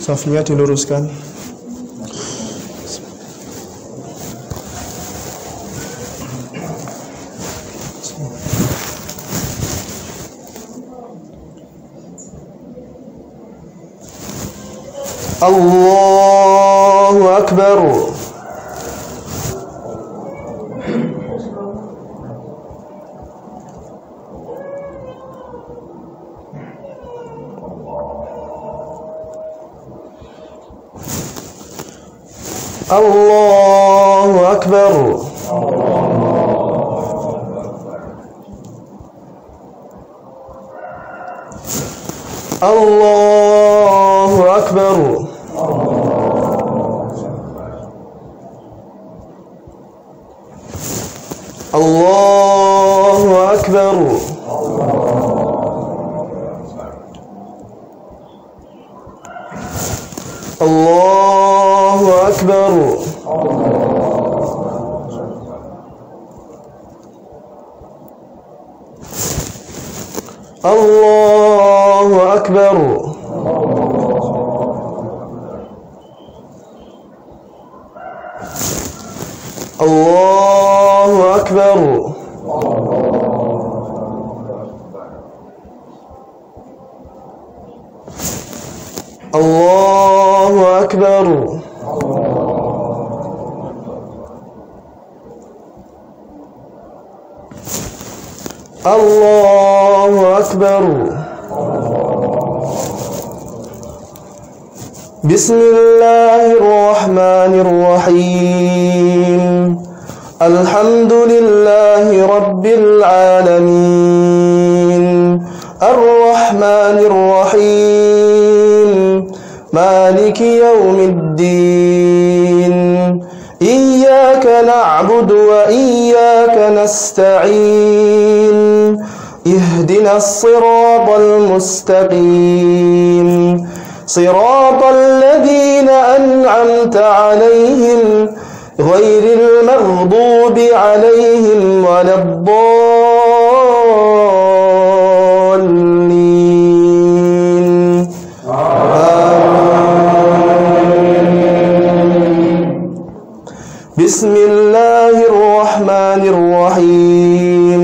Safnya diluruskan. Allahu Akbar. Allahu Akbar. Allahu Akbar. Allahu Akbar. Allahu Akbar. Allahu Akbar. Allahu Akbar. Allahu Akbar. Allahu Akbar. Bismillahirrahmanirrahim. Alhamdulillahi Rabbil Alamin. Ar-Rahmanir-Rahim. Maliki Yawmiddin. Iyyaka na'budu wa iyyaka nasta'in. Ihdinas siratal mustaqim. Siratal ladzina an'amta 'alaihim ghairil maghdubi 'alaihim waladdallin. Bismillahirrahmanirrahim.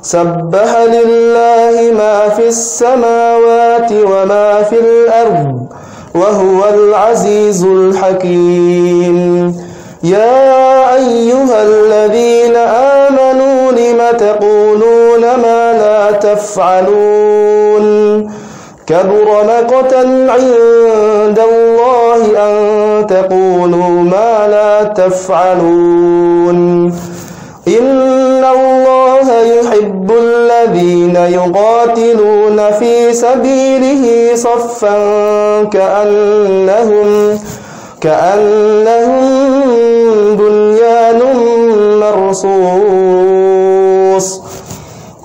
Sabbaha lillahi ma fis samawati wa ma fil ard wa huwal azizul hakim. Ya ayyuhalladzina amanu lima taquluna ma la taf'alun. Kabura maqtan 'indallahi an taqulu ma la taf'alun. إن الله يحب الذين يقاتلون في سبيله صفا كأنهم بنيان مرصوص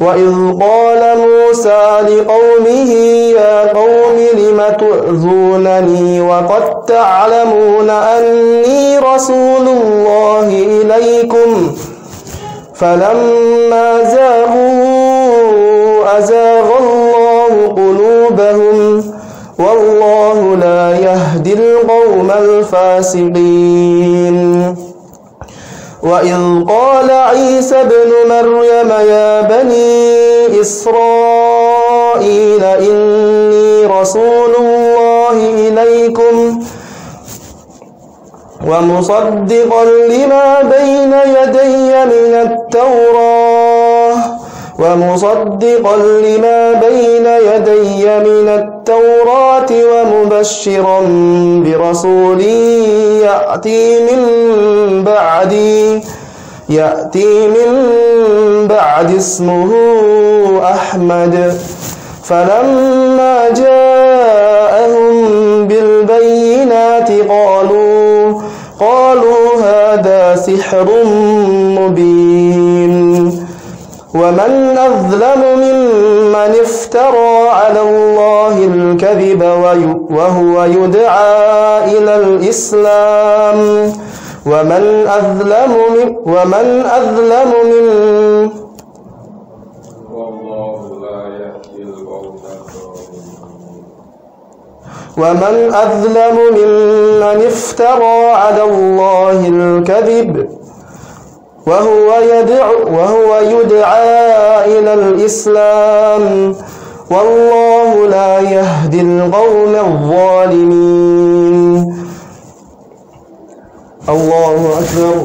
وإذ قال موسى لقومه يا قوم لم تؤذونني وقد تعلمون أني رسول الله إليكم فلما زاغوا أزاغ الله قلوبهم والله لا يهدي القوم الفاسقين وإذ قال عيسى ابن مريم يا بني إسرائيل إني رسول الله إليكم ومصدقا لما بين يدي من التوراة ومبشرا برسول يأتي من بعد اسمه أحمد فلما جاءهم بالبينات قالوا هذا سحر مبين ومن أظلم ممن افترى على الله الكذب وهو يدعى إلى الإسلام ومن أظلم ممن افترى على الله الكذب وهو يدعى إلى الإسلام والله لا يهدي القوم الظالمين. الله أكبر.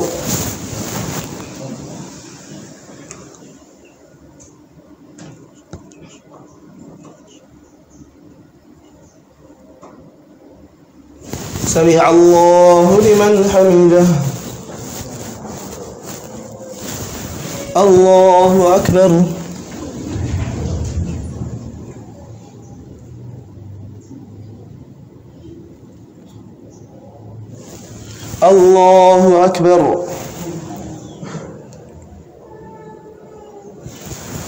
سمع الله لمن حمده. الله أكبر. الله أكبر.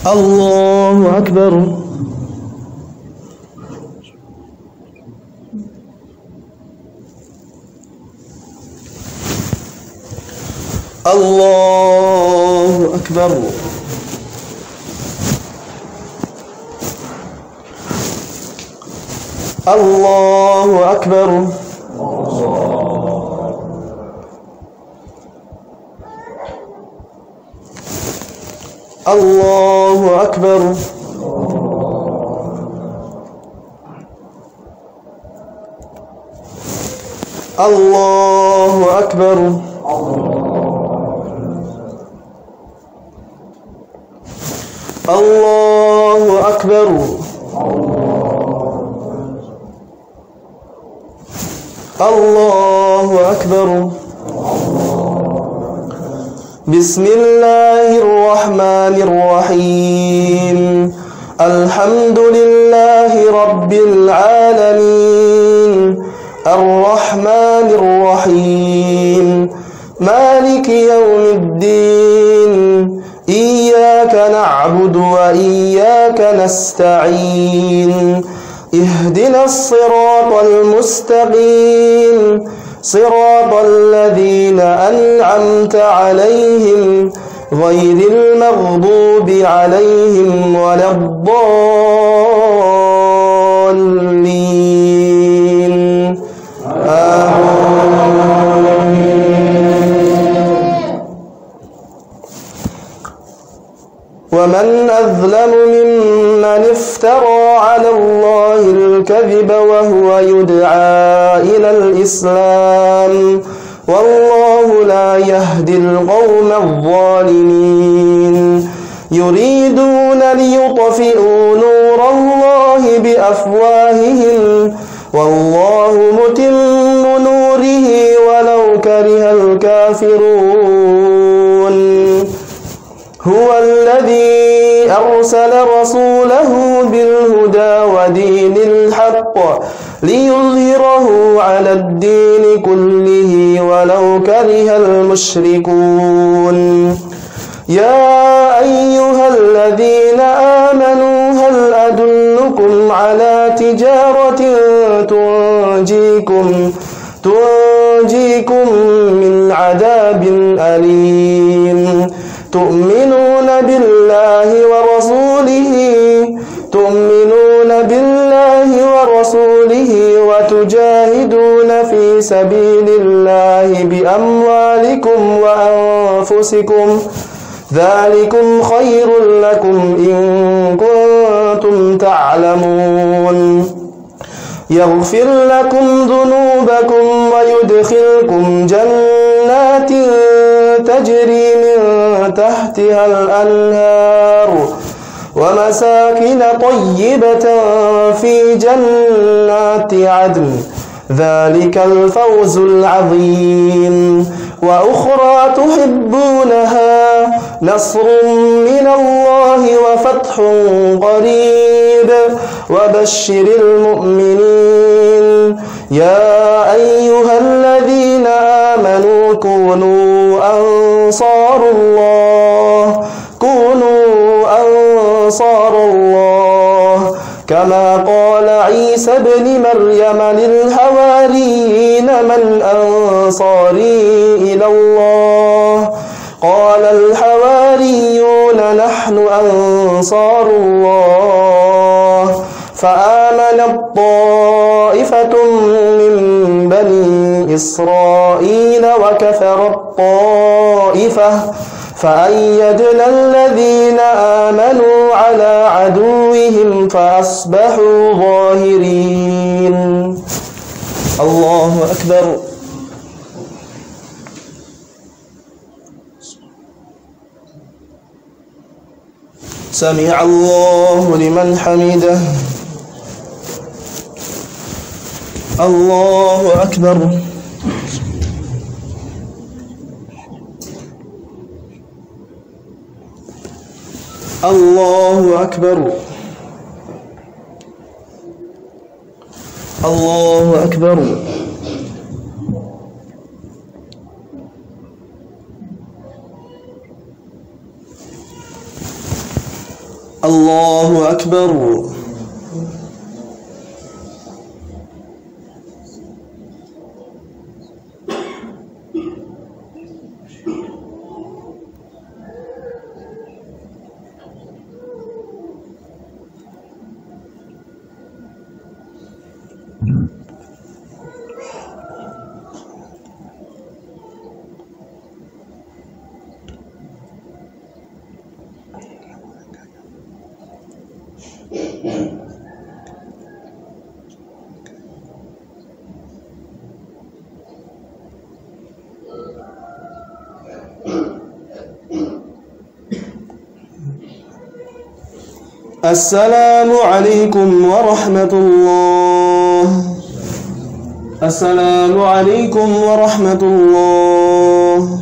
الله أكبر. الله أكبر. الله أكبر. الله أكبر. الله أكبر. الله أكبر. الله أكبر. بسم الله الرحمن الرحيم. الحمد لله رب العالمين الرحمن الرحيم مالك يوم الدين إياك نعبد وإياك نستعين اهدنا الصراط المستقيم صراط الذين أنعمت عليهم غير المغضوب عليهم ولا الضالين ومن أظلم ممن افترى على الله الكذب وهو يدعى إلى الإسلام والله لا يهدي القوم الظالمين يريدون ليطفئوا نور الله بأفواههم والله متم نوره ولو كره الكافرون أرسل رسوله بالهدى ودين الحق ليظهره على الدين كله ولو كره المشركون يا أيها الذين آمنوا هل أدلكم على تجارة تنجيكم من عذاب أليم تؤمنون بالله ورسوله وتجاهدون في سبيل الله بأموالكم وأنفسكم ذلكم خير لكم إن كنتم تعلمون يغفر لكم ذنوبكم ويدخلكم جنات تجري من تحتها الأنهار ومساكن طيبة في جنات عدن ذلك الفوز العظيم وأخرى تحبونها نصر من الله وفتح قريب وبشر المؤمنين يا أيها الذين آمنوا كونوا أنصار الله كما قال عيسى ابن مريم للحواريين من أنصاري إلى الله قال الحواريون نحن أنصار الله فآمنت طائفة من بني إسرائيل وكفرت طائفة فأيدنا الذين آمنوا على عدوهم فأصبحوا ظاهرين الله أكبر سمع الله لمن حمده الله أكبر الله أكبر الله أكبر الله أكبر السلام عليكم ورحمة الله السلام عليكم ورحمة الله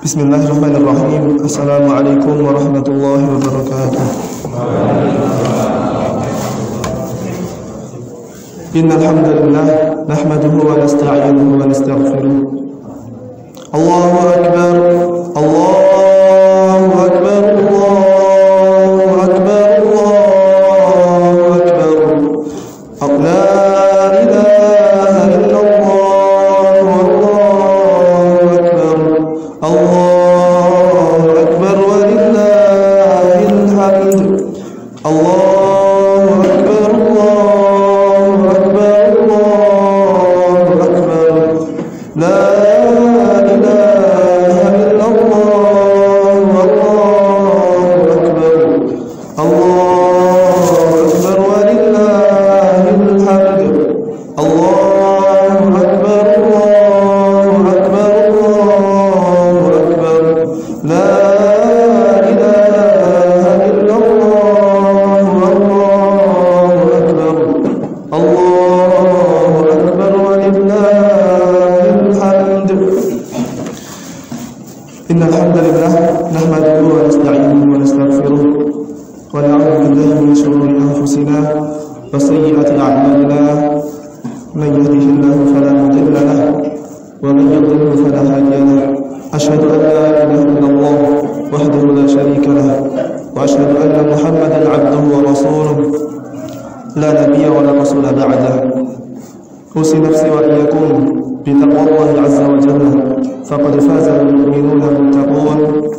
بسم الله الرحمن الرحيم السلام عليكم ورحمة الله وبركاته إن الحمد لله نحمده ونستعينه ونستغفره الله أكبر الله أكبر الله أكبر الله أكبر لا إله إلا الله والله أكبر الله أكبر ولله الحمد الله أكبر الله أكبر الله أكبر لا إله La ilaha illallah, Allahu akbar, Allahu akbar, walillahil hamd. Innal hamdalillah nahmaduhu wa nasta'inuhu wa nastaghfiruh wa na'udzu billahi min shururi anfusina wa sayyiati a'malina. Man yahdihillahu fala mudilla lahu wa man yudlil fala hadiya lahu. Asyhadu an la ilaha illallah wahdahu la syarika lahu wa asyhadu anna Muhammadan 'abduhu wa rasuluh la nabiyya wa la rasula ba'dahu. Usi nafsi wa iyyakum bi taqwallahi 'azza wa jalla faqad faza al-mu'minuna al-muttaqun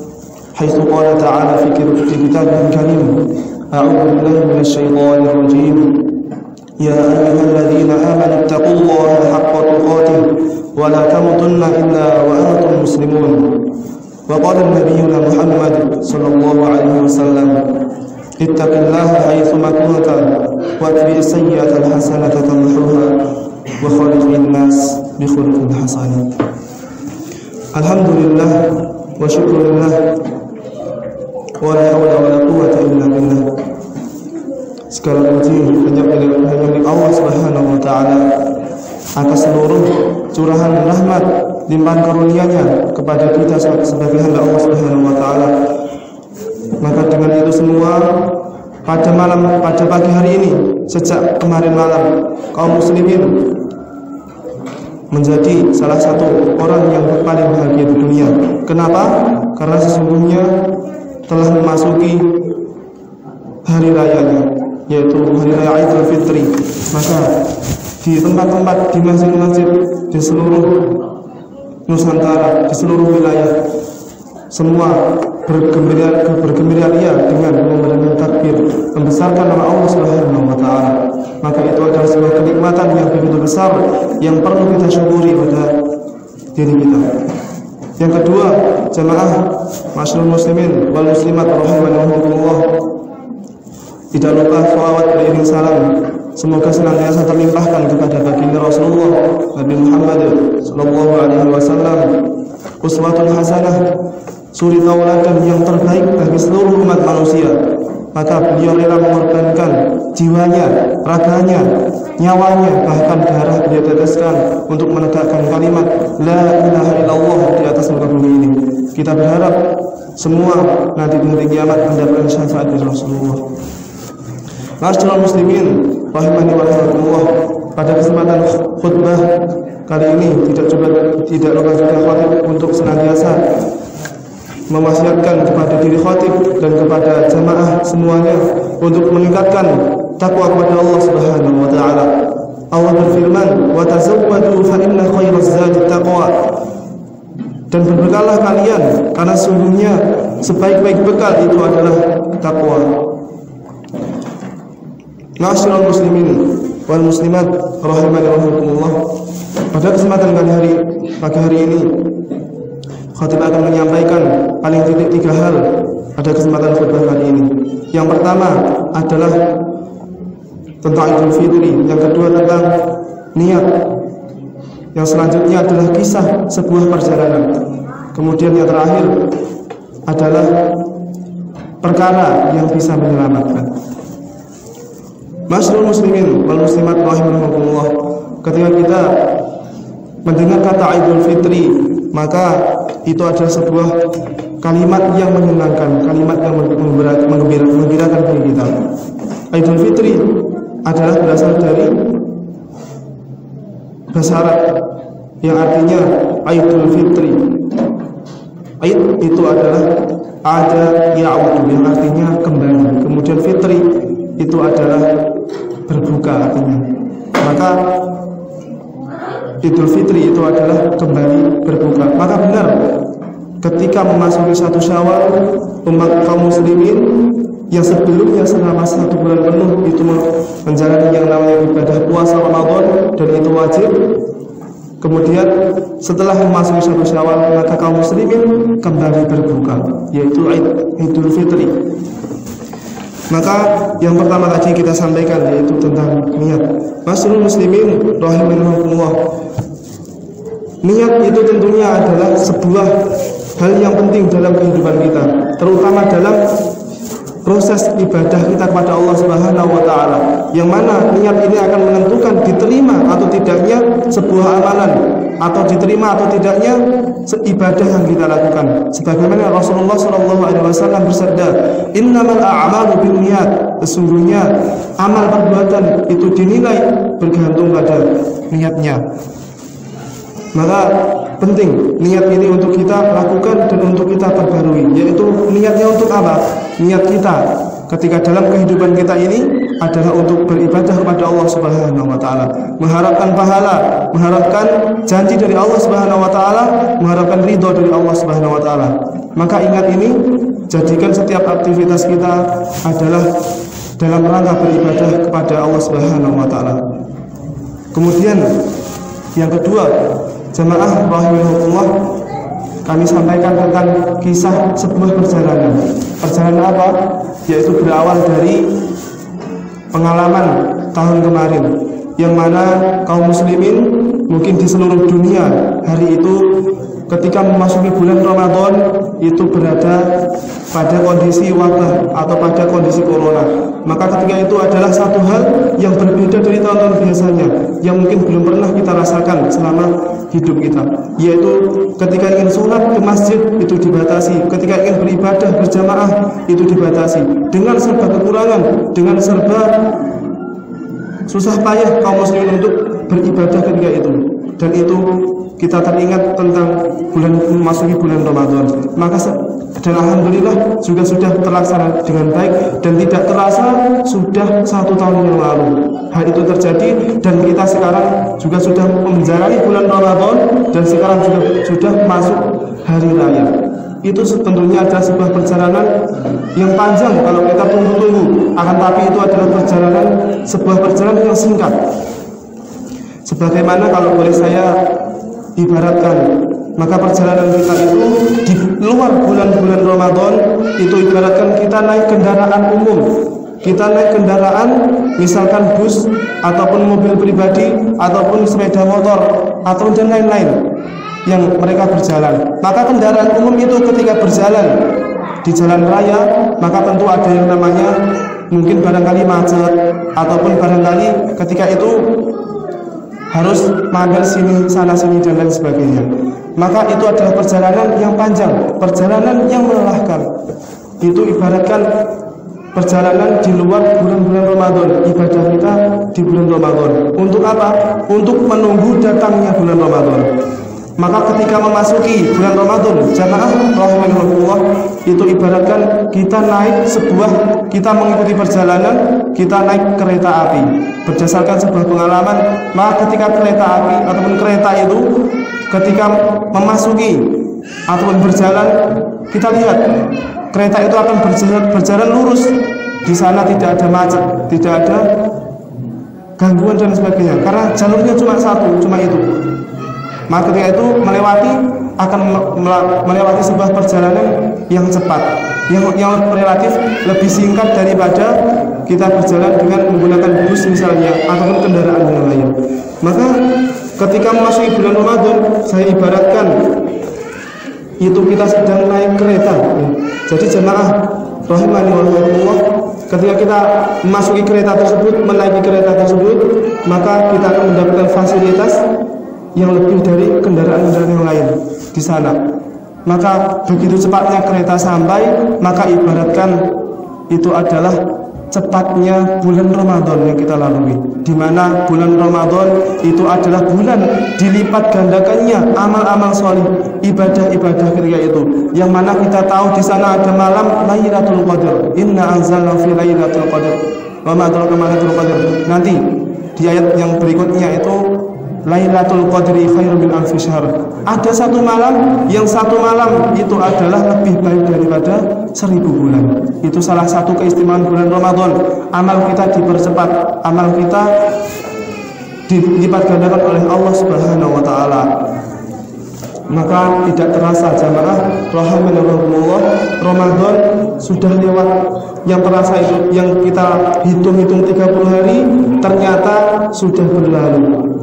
haitsu qala ta'ala fi kitabihi al-karim a'udzu billahi minasy syaithanir rajim. Ya ayyuhalladzina amanu taqullaha haqqa tuqatih wa la tamutunna illa wa antum muslimun. Wa qala nabiyyuna Muhammad sallallahu alaihi wasallam ittaqillaha haitsu ma kunta wa atbi'is sayyi'ata al-hasanata tamhuha wa khaliqin nas bi khuluqin hasan. Alhamdulillah wa syukrulillah wa la hawla wa la quwwata illa billah. Segala puji hanya milik Allah Subhanahu wa taala atas seluruh curahan rahmat limpahan karunia-Nya kepada kita sebagai hamba Allah Subhanahu wa taala. Maka dengan itu semua pada pagi hari ini sejak kemarin malam kaum muslimin menjadi salah satu orang yang paling bahagia di dunia. Kenapa? Karena sesungguhnya telah memasuki hari rayanya, yaitu hari raya Idul Fitri. Maka di tempat-tempat, di masjid-masjid di seluruh Nusantara, di seluruh wilayah, semua bergembira ria dengan memberikan takbir, membesarkan nama Allah Subhanahu wa taala. Maka itu adalah sebuah kenikmatan yang begitu besar yang perlu kita syukuri pada diri kita. Yang kedua, jamaah masyarul muslimin wal muslimat rahimanahumullah, tidak lupa shalawat beriring salam semoga senantiasa terlimpahkan kepada baginda Rasulullah Nabi Muhammad sallallahu alaihi wasallam, uswatun hasanah, suri tauladan yang terbaik bagi seluruh umat manusia. Maka beliau rela mengorbankan jiwanya, raganya, nyawanya, bahkan darah beliau teteskan untuk menegakkan kalimat la ilaha illallah di atas muka bumi ini. Kita berharap semua nanti di hari kiamat mendapatkan syafaat dari Rasulullah. Masyaallah muslimin rahimani wa rahimakumullah, pada kesempatan khutbah kali ini tidak lupa juga khatib untuk senantiasa mewasiatkan kepada diri khatib dan kepada jamaah semuanya untuk meningkatkan takwa kepada Allah Subhanahu wa taala. Allah berfirman, "Wa tazawwadu fa inna khairaz zadi taqwa." Dan berbekallah kalian karena sungguhnya sebaik-baik bekal itu adalah takwa. Ma'asyiral muslimin wal muslimat rahimani wa rahimakumullah, pada kesempatan pagi hari ini khatib akan menyampaikan paling tidak 3 hal pada kesempatan khutbah kali ini. Yang pertama adalah tentang Idul Fitri, yang kedua tentang niat, yang selanjutnya adalah kisah sebuah perjalanan, kemudian yang terakhir adalah perkara yang bisa menyelamatkan. Masyarul muslimin wal muslimat rahimakumullah, ketika kita mendengar kata Idul Fitri, maka itu adalah sebuah kalimat yang menyenangkan, kalimat yang menggembirakan bagi kita. Idul Fitri adalah berasal dari bahasa Arab yang artinya Idul Fitri. Aid itu adalah ada ya'ud yang artinya kembali. Kemudian fitri itu adalah berbuka artinya. Maka Idul Fitri itu adalah kembali berbuka. Maka benar ketika memasuki 1 Syawal, umat kaum muslimin yang sebelumnya selama 1 bulan penuh itu menjalani yang namanya ibadah puasa Ramadan dan itu wajib. Kemudian setelah memasuki 1 Syawal, maka kaum muslimin kembali berbuka, yaitu Idul Fitri. Maka yang pertama tadi kita sampaikan yaitu tentang niat. Masyarul muslimin rahimanahumullah, niat itu tentunya adalah sebuah hal yang penting dalam kehidupan kita, terutama dalam proses ibadah kita kepada Allah Subhanahu wa taala, yang mana niat ini akan menentukan diterima atau tidaknya sebuah amalan, atau diterima atau tidaknya ibadah yang kita lakukan. Sebagaimana Rasulullah SAW bersabda, "Innamal a'malu binniyat." Sesungguhnya amal perbuatan itu dinilai bergantung pada niatnya. Maka penting niat ini untuk kita lakukan dan untuk kita perbarui, yaitu niatnya untuk apa? Niat kita ketika dalam kehidupan kita ini adalah untuk beribadah kepada Allah Subhanahu wa taala, mengharapkan pahala, mengharapkan janji dari Allah Subhanahu wa taala, mengharapkan ridho dari Allah Subhanahu wa taala. Maka ingat ini, jadikan setiap aktivitas kita adalah dalam rangka beribadah kepada Allah Subhanahu wa taala. Kemudian yang kedua, jamaah rahimahullah, kami sampaikan tentang kisah sebuah perjalanan. Perjalanan apa? Yaitu berawal dari pengalaman tahun kemarin, yang mana kaum muslimin mungkin di seluruh dunia hari itu ketika memasuki bulan Ramadan itu berada pada kondisi wabah atau pada kondisi corona. Maka ketika itu adalah satu hal yang berbeda dari tahun-tahun biasanya, yang mungkin belum pernah kita rasakan selama hidup kita, yaitu ketika ingin sholat ke masjid itu dibatasi, ketika ingin beribadah berjamaah itu dibatasi, dengan serba kekurangan, dengan serba susah payah kaum muslimin untuk beribadah ketika itu. Dan itu kita teringat tentang memasuki bulan Ramadan. Maka dan alhamdulillah juga sudah terlaksana dengan baik, dan tidak terasa sudah 1 tahun yang lalu hal itu terjadi, dan kita sekarang juga sudah menjalani bulan Ramadan, dan sekarang juga sudah masuk hari raya. Itu tentunya adalah sebuah perjalanan yang panjang kalau kita tunggu-tunggu, akan tapi itu adalah sebuah perjalanan yang singkat. Sebagaimana kalau boleh saya ibaratkan, maka perjalanan kita itu di luar bulan-bulan Ramadan itu ibaratkan kita naik kendaraan umum. Kita naik kendaraan, misalkan bus ataupun mobil pribadi ataupun sepeda motor atau dan lain-lain yang mereka berjalan. Maka kendaraan umum itu ketika berjalan di jalan raya, maka tentu ada yang namanya mungkin barangkali macet, ataupun barangkali ketika itu harus mampir sini, sana sini, dan lain sebagainya. Maka itu adalah perjalanan yang panjang, perjalanan yang melelahkan. Itu ibaratkan perjalanan di luar bulan-bulan Ramadan, ibadah kita di bulan Ramadan. Untuk apa? Untuk menunggu datangnya bulan Ramadan. Maka ketika memasuki bulan Ramadan, jamaah rahimahullah, itu ibaratkan kita mengikuti perjalanan, kita naik kereta api. Berdasarkan sebuah pengalaman, maka ketika kereta api ataupun kereta itu ketika memasuki ataupun berjalan, kita lihat kereta itu akan berjalan lurus. Di sana tidak ada macet, tidak ada gangguan dan sebagainya, karena jalurnya cuma satu, cuma itu. Maka ketika itu melewati sebuah perjalanan yang cepat, yang relatif lebih singkat daripada kita berjalan dengan menggunakan bus misalnya ataupun kendaraan yang lain. Maka ketika memasuki bulan Ramadan, saya ibaratkan itu kita sedang naik kereta. Jadi jemaah rahimani wallahu, ketika kita memasuki kereta tersebut, menaiki kereta tersebut, maka kita akan mendapatkan fasilitas yang lebih dari kendaraan-kendaraan yang lain di sana. Maka begitu cepatnya kereta sampai, maka ibaratkan itu adalah cepatnya bulan Ramadan yang kita lalui, di mana bulan Ramadan itu adalah bulan dilipat gandakannya amal-amal soleh, ibadah-ibadah ketika itu, yang mana kita tahu di sana ada malam Lailatul Qadar. Inna anzalna fi Lailatul Qadar wa ma adraka ma Lailatul Qadar. Nanti di ayat yang berikutnya itu Lailatul Qadri khairun min alfi syahr. Ada satu malam yang satu malam itu adalah lebih baik daripada 1000 bulan. Itu salah satu keistimewaan bulan Ramadan. Amal kita dipercepat, amal kita dilipat gandakan oleh Allah Subhanahu wa taala. Maka tidak terasa jamaah rahimanallah, Ramadan sudah lewat. Yang terasa itu yang kita hitung-hitung 30 hari ternyata sudah berlalu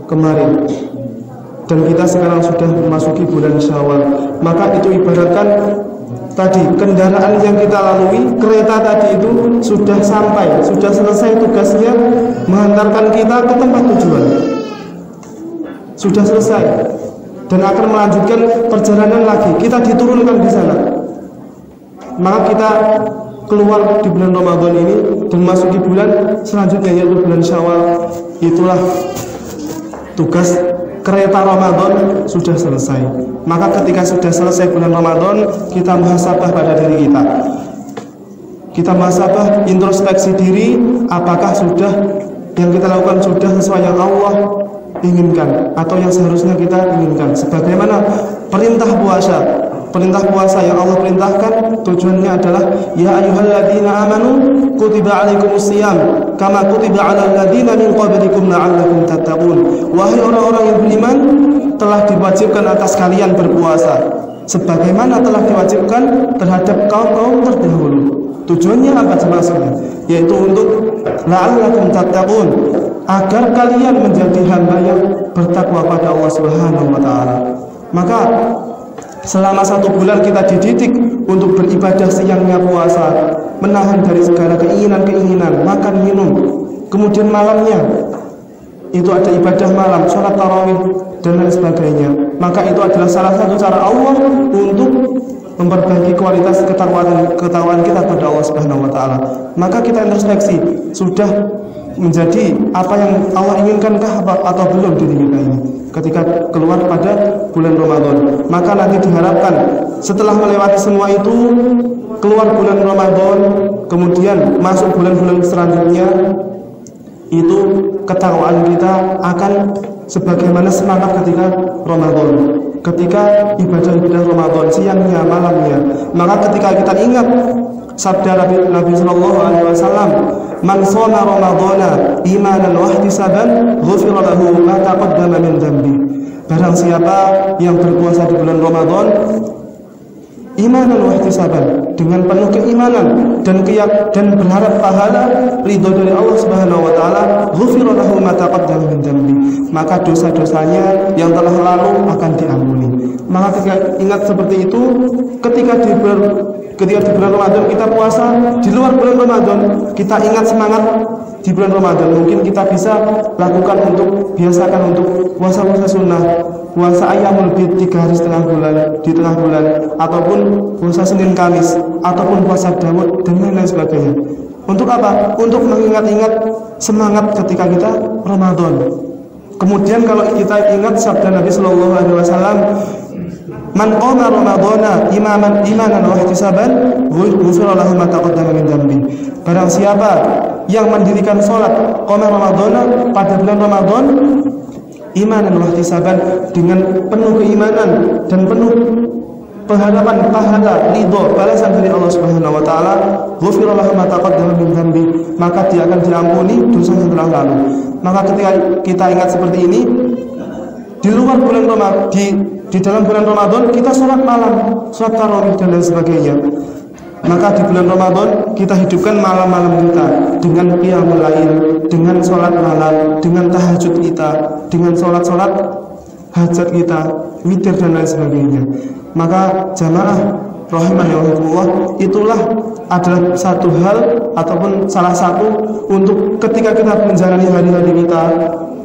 kemarin. dan kita sekarang sudah memasuki bulan Syawal. Maka itu ibaratkan tadi kendaraan yang kita lalui, kereta tadi itu sudah sampai, sudah selesai tugasnya menghantarkan kita ke tempat tujuan, sudah selesai dan akan melanjutkan perjalanan lagi. Kita diturunkan di sana. Maka kita keluar di bulan Ramadan ini dan masuki bulan selanjutnya, yaitu bulan Syawal. Itulah tugas kereta Ramadan sudah selesai. Maka ketika sudah selesai bulan Ramadan, kita muhasabah pada diri kita. Kita muhasabah, introspeksi diri, apakah sudah yang kita lakukan sudah sesuai yang Allah inginkan atau yang seharusnya kita inginkan. Sebagaimana perintah puasa yang Allah perintahkan, tujuannya adalah ya ayyuhalladzina amanu kutiba alaikumusiyam kama kutiba alal ladzina min qablikum la'allakum tattaqun. Wahai orang-orang yang beriman, telah diwajibkan atas kalian berpuasa sebagaimana telah diwajibkan terhadap kaum terdahulu. Tujuannya apa maksudnya? Yaitu untuk la'allakum tattaqun, agar kalian menjadi hamba yang bertakwa pada Allah Subhanahu wa taala. Maka selama 1 bulan kita dididik untuk beribadah siangnya puasa, menahan dari segala keinginan-keinginan, makan minum. Kemudian malamnya itu ada ibadah malam, sholat tarawih dan lain sebagainya. Maka itu adalah salah satu cara Allah untuk memperbaiki kualitas ketakwaan kita pada Allah Subhanahu wa taala. Maka kita introspeksi, sudah menjadi apa yang Allah inginkankah atau belum di diri kita ini ketika keluar pada bulan Ramadan. Maka nanti diharapkan setelah melewati semua itu, keluar bulan Ramadan, kemudian masuk bulan-bulan selanjutnya, itu ketakwaan kita akan sebagaimana semangat ketika Ramadan, ketika ibadah Ramadan siangnya malamnya. Maka ketika kita ingat sabda Nabi sallallahu alaihi wasallam, man shoma ramadhana imanan wa ihtisaban ghufira lahu ma taqaddama min dhanbi. Barang siapa yang berpuasa di bulan Ramadan imanan wa ihtisaban, dengan penuh keimanan dan berharap pahala ridho dari Allah Subhanahu wa taala, ghufira lahu ma taqaddama min dhanbi, maka dosa-dosanya yang telah lalu akan diampuni. Maka ketika ingat seperti itu, ketika di bulan Ramadan kita puasa, di luar bulan Ramadan kita ingat semangat di bulan Ramadan, mungkin kita bisa lakukan biasakan untuk puasa-puasa sunnah, puasa Ayyamul Bid 3 hari di tengah bulan, ataupun puasa Senin Kamis, ataupun puasa Daud dan lain sebagainya. Untuk apa? Untuk mengingat-ingat semangat ketika kita Ramadan. Kemudian kalau kita ingat sabda Nabi sallallahu alaihi wasallam, man qama ramadhana imanan wa ihtisaban ghufira lahu ma taqaddama min dhanbi. Barang siapa yang mendirikan salat qama ramadhana pada bulan Ramadan imanan wa ihtisaban, dengan penuh keimanan dan penuh pengharapan pahala ridho balasan dari Allah Subhanahu wa taala, ghufira lahu ma taqaddama min dhanbi, maka dia akan diampuni dosa yang telah lalu. Maka ketika kita ingat seperti ini, di luar bulan Ramadan, di dalam bulan Ramadan kita sholat malam, sholat tarawih dan lain sebagainya. Maka di bulan Ramadan kita hidupkan malam-malam kita dengan qiyamul lail, dengan sholat malam, dengan tahajud kita, dengan sholat-sholat hajat kita, witir dan lain sebagainya. Maka jamaah rahimahullah, itulah adalah satu hal ataupun salah satu untuk ketika kita menjalani hari-hari kita,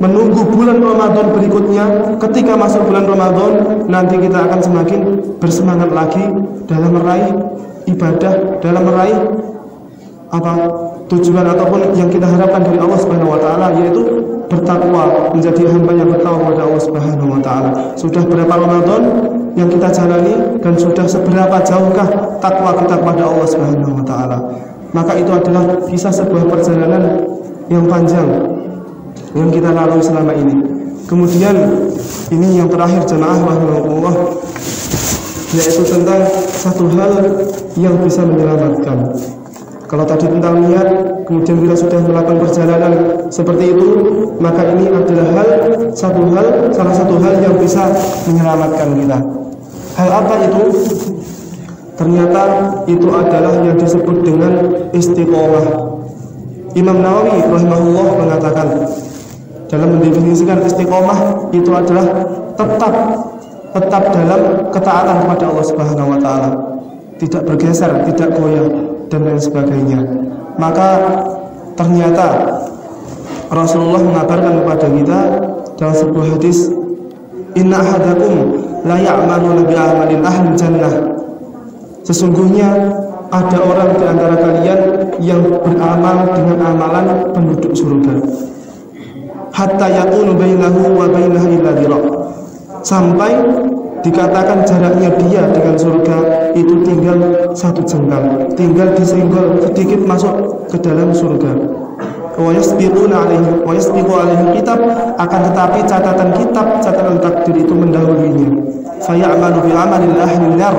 menunggu bulan Ramadan berikutnya. Ketika masuk bulan Ramadan, nanti kita akan semakin bersemangat lagi dalam meraih ibadah, dalam meraih tujuan ataupun yang kita harapkan dari Allah Subhanahu wa taala, yaitu bertakwa, menjadi hamba yang bertakwa kepada Allah Subhanahu wa taala. Sudah berapa Ramadan yang kita jalani dan sudah seberapa jauhkah takwa kita kepada Allah Subhanahu wa taala? Maka itu adalah kisah sebuah perjalanan yang panjang yang kita lalui selama ini. Kemudian ini yang terakhir jemaah rahimahullah, yaitu tentang satu hal yang bisa menyelamatkan. Kalau tadi tentang niat, kemudian kita sudah melakukan perjalanan seperti itu, maka ini adalah salah satu hal yang bisa menyelamatkan kita. Hal apa itu? Ternyata itu adalah yang disebut dengan istiqomah. Imam Nawawi rahimahullah mengatakan dalam mendefinisikan istiqomah itu adalah tetap dalam ketaatan kepada Allah Subhanahu wa taala, tidak bergeser, tidak goyah dan lain sebagainya. Maka ternyata Rasulullah mengabarkan kepada kita dalam sebuah hadis, inna ahadakum la ya'malu bi amalin ahli jannah. Sesungguhnya ada orang di antara kalian yang beramal dengan amalan penduduk surga. Hatta yakunu bainahu wa bainaha illa dhira'. Sampai dikatakan jaraknya dia dengan surga itu tinggal 1 jengkal, tinggal disenggol sedikit masuk ke dalam surga. Wa yasbiqu alaihi kitab, akan tetapi catatan takdir itu mendahulunya. Fayamalu bi amalil ahli nar,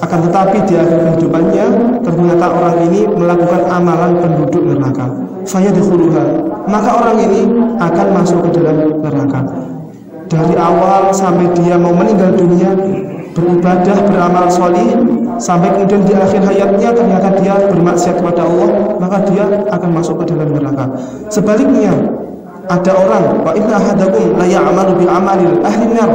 akan tetapi di akhir kehidupannya ternyata orang ini melakukan amalan penduduk neraka. Fayadkhuluha, maka orang ini akan masuk ke dalam neraka. Dari awal sampai dia mau meninggal dunia beribadah, beramal sholih, sampai kemudian di akhir hayatnya ternyata dia bermaksiat kepada Allah, maka dia akan masuk ke dalam neraka. Sebaliknya, ada orang, wa inna ahadakum la ya'malu bi amalil ahli nar,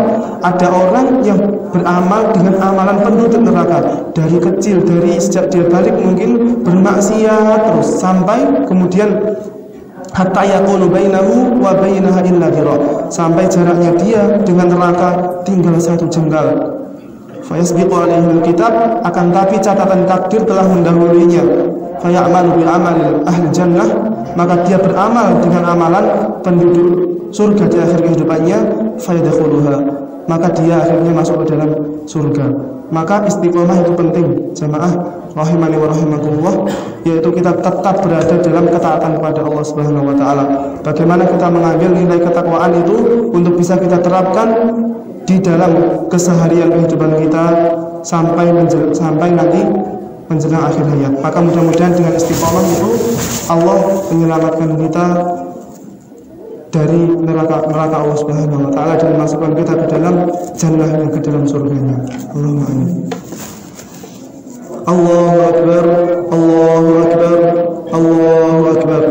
ada orang yang beramal dengan amalan penduduk neraka. Dari kecil, dari sejak dia balik mungkin bermaksiat terus sampai kemudian hatta yakunu bainahu wa bainaha illa dhira', sampai jaraknya dia dengan neraka tinggal 1 jengkal. Fayasbiqu alaihi kitab, akan tapi catatan takdir telah mendahulunya. Fayamalu bi amalil ahli jannah, maka dia beramal dengan amalan penduduk surga di akhir kehidupannya. Fayadkhuluha, maka dia akhirnya masuk ke dalam surga. Maka istiqomah itu penting, jamaah rahimani wa rahimakumullah, yaitu kita tetap berada dalam ketaatan kepada Allah Subhanahu wa taala. Bagaimana kita mengambil nilai ketakwaan itu untuk bisa kita terapkan di dalam keseharian kehidupan kita sampai nanti menjelang akhir hayat. Maka mudah-mudahan dengan istiqomah itu Allah menyelamatkan kita dari neraka Allah Subhanahu wa taala dan memasukkan kita ke dalam jannahnya, ke dalam surganya. Allahumma amin. Allahu akbar, Allahu akbar, Allahu akbar,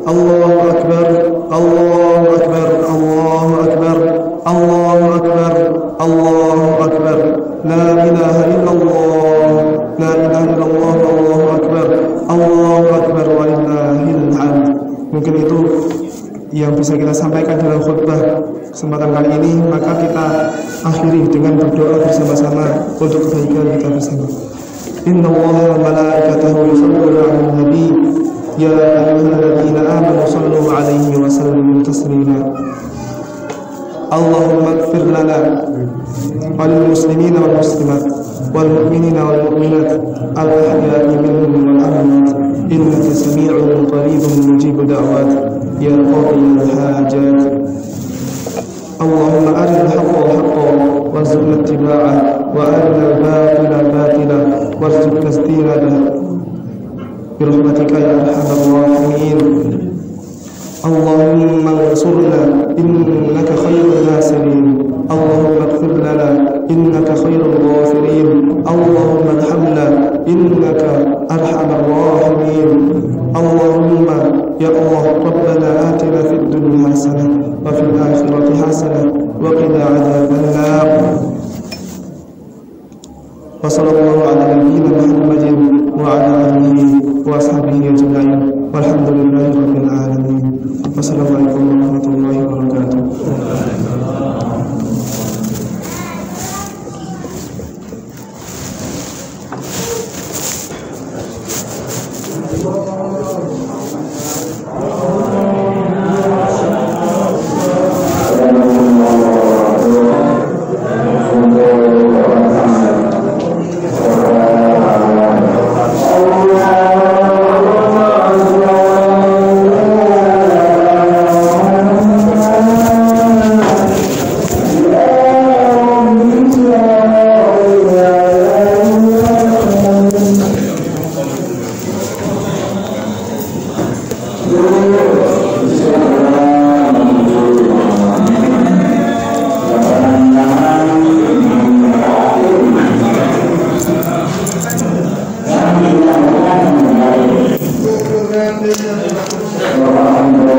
Allahu akbar, Allahu akbar, Allahu akbar, Allahu akbar, Allahu akbar. La ilaha illallah, la ilaha illallah, Allahu akbar, Allahu akbar wa lillahil hamd. Mungkin itu yang bisa kita sampaikan dalam khutbah kesempatan kali ini. Maka kita akhiri dengan berdoa bersama-sama untuk kebaikan kita bersama. Inna Allaha wa malaikatahu yusholluna 'alan nabi ya ayyuhalladzina amanu shallu 'alaihi wa sallimu taslima. Allahumma ighfir lana wa lil muslimina wal muslimat wal mu'minina wal mu'minat al ahya'i minhum wal amwat innaka sami'un qaribun mujibu da'wat ya qadiyal hajat. Allahumma arina al-haqqa haqqan warzuqna ittiba'ah wa arina al-batila batila warzuqna ijtinabah birahmatika ya arhamar rahimin. Allahumma ansurna innaka khairun nasirin. Allahumma ighfir lana innaka khairul ghafirin. Allahumma arhamna innaka arhamar rahimin. Allahumma ya Allah Rabbana atina fid dunya hasanah wa fil akhirati hasanah wa qina adzaban nar. Wa sallallahu ala nabiyyina Muhammadin wa ala alihi wa ashabihi ajma'in. Walhamdulillahi rabbil alamin. Wassalamualaikum warahmatullahi wabarakatuh. Alhamdulillah.